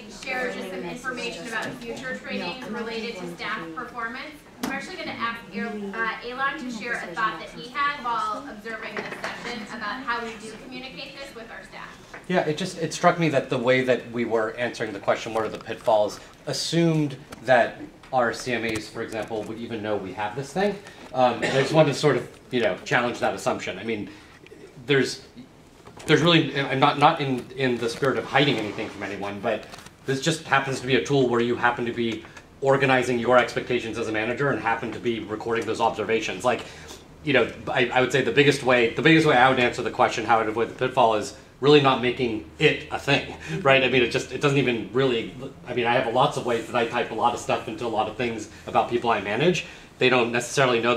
I share just some information about future trainings related to staff performance. I'm actually going to ask Elon to share a thought that he had while observing this session about how we do communicate this with our staff. Yeah, it struck me that the way that we were answering the question, what are the pitfalls, assumed that our CMAs, for example, would even know we have this thing. And I just wanted to sort of, challenge that assumption. I mean, there's really, I'm not in the spirit of hiding anything from anyone, but this just happens to be a tool where you happen to be organizing your expectations as a manager and happen to be recording those observations. Like, I would say the biggest way I would answer the question, how I'd avoid the pitfall, is really not making it a thing, right? I mean, it doesn't even really, I mean, I have lots of ways that I type a lot of stuff into a lot of things about people I manage. They don't necessarily know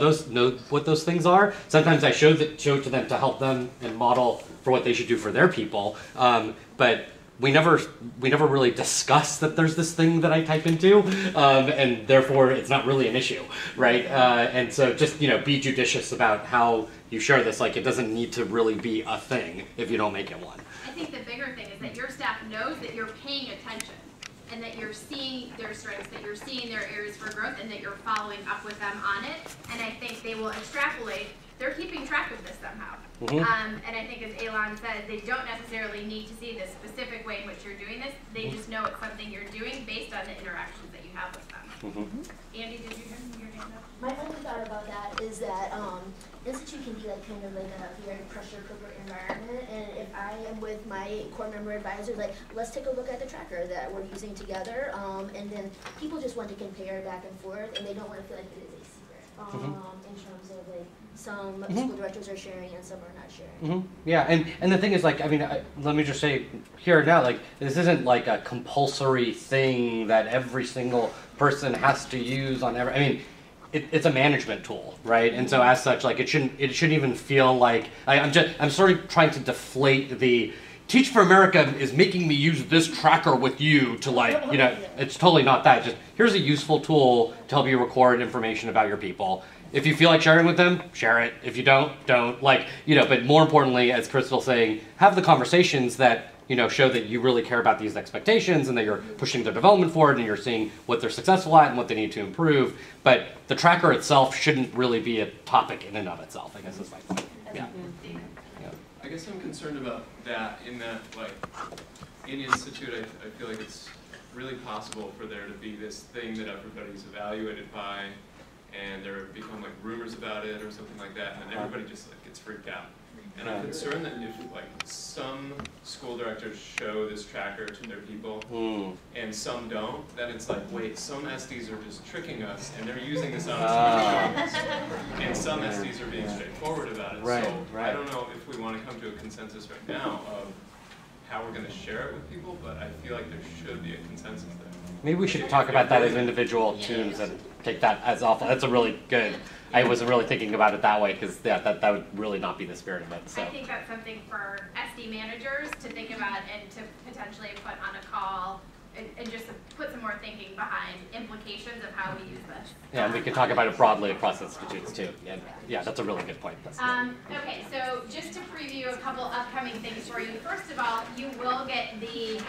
what those things are. Sometimes I show to them to help them and model for what they should do for their people. But we never really discuss that there's this thing that I type into, and therefore it's not really an issue, right? And so just be judicious about how you share this. Like, it doesn't need to really be a thing if you don't make it one. I think the bigger thing is that your staff knows that you're paying attention, and that you're seeing their strengths, that you're seeing their areas for growth, and that you're following up with them on it. And I think they will extrapolate. They're keeping track of this somehow. And I think, as Elon said, they don't necessarily need to see the specific way in which you're doing this. They just know it's something you're doing based on the interactions that you have with them. Andy, did you have your hand up? My only thought about that is that Institute can be like kind of like a very pressure cooker environment, and if I am with my core member advisors, like, let's take a look at the tracker that we're using together, and then people just want to compare back and forth, and they don't want to feel like it is a secret in terms of like some school directors are sharing and some are not sharing. Yeah, and the thing is, like, I mean, let me just say here now, like, this isn't like a compulsory thing that every single person has to use on every. I mean, it's a management tool, right? And so as such, like, it shouldn't even feel like I'm sort of trying to deflate the Teach for America is making me use this tracker with you to, like, it's totally not that. Just here's a useful tool to help you record information about your people. If you feel like sharing with them, share it. If you don't. Like, but more importantly, as Crystal's saying, have the conversations that show that you really care about these expectations and that you're pushing their development forward and you're seeing what they're successful at and what they need to improve. But the tracker itself shouldn't really be a topic in and of itself, I guess is my point. Yeah. I guess I'm concerned about that in that, like, in Institute, I feel like it's really possible for there to be this thing that everybody's evaluated by, and there become like rumors about it or something like that, and then everybody just like gets freaked out. And I'm concerned that if like some school directors show this tracker to their people and some don't, then it's like, wait, some SDs are just tricking us and they're using this on us, and some SDs are being straightforward about it. So I don't know if we want to come to a consensus right now of how we're going to share it with people, but I feel like there should be a consensus there. Maybe we should talk about that as individual tunes and take that as awful. That's a really good. I wasn't really thinking about it that way because that would really not be the spirit of it. So. I think that's something for SD managers to think about and to potentially put on a call and just put some more thinking behind implications of how we use this. Yeah, and we can talk about it broadly across institutes too. Yeah, that's a really good point. Okay, so just to preview a couple upcoming things for you. First of all, you will get the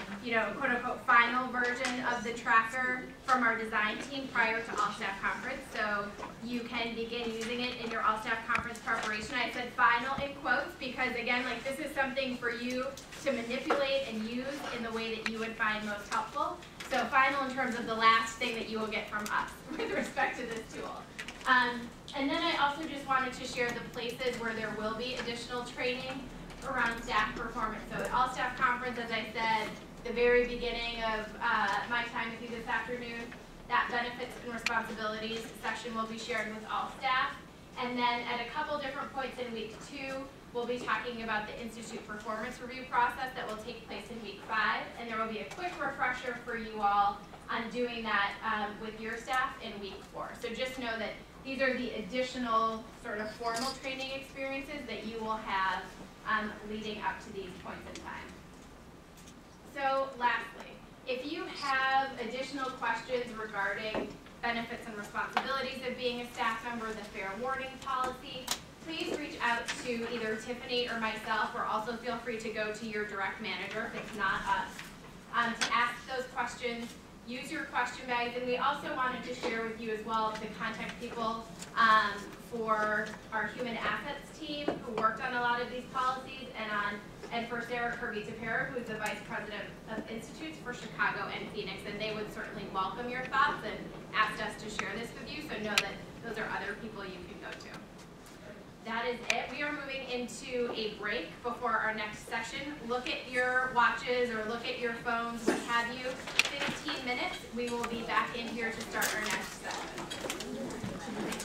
quote unquote final version of the tracker from our design team prior to all staff conference. So you can begin using it in your all staff conference preparation. I said final in quotes because, again, like, this is something for you to manipulate and use in the way that you would find most helpful. So final in terms of the last thing that you will get from us with respect to this tool. And then I also just wanted to share the places where there will be additional training around staff performance. So at all staff conference, as I said, the very beginning of my time with you this afternoon, that benefits and responsibilities session will be shared with all staff. And then at a couple different points in week 2, we'll be talking about the Institute performance review process that will take place in week 5. And there will be a quick refresher for you all on doing that with your staff in week 4. So just know that these are the additional sort of formal training experiences that you will have leading up to these points in time. So lastly, if you have additional questions regarding benefits and responsibilities of being a staff member, the fair warning policy, please reach out to either Tiffany or myself, or also feel free to go to your direct manager if it's not us. to ask those questions. Use your question bags, and we also wanted to share with you as well the contact people for our human assets team who worked on a lot of these policies, and for Sarah Kirby-Tapera, who's the Vice President of Institutes for Chicago and Phoenix, and they would certainly welcome your thoughts and asked us to share this with you, so know that those are other people you can go to. That is it. We are moving into a break before our next session. Look at your watches or look at your phones, what have you. 15 minutes, we will be back in here to start our next session.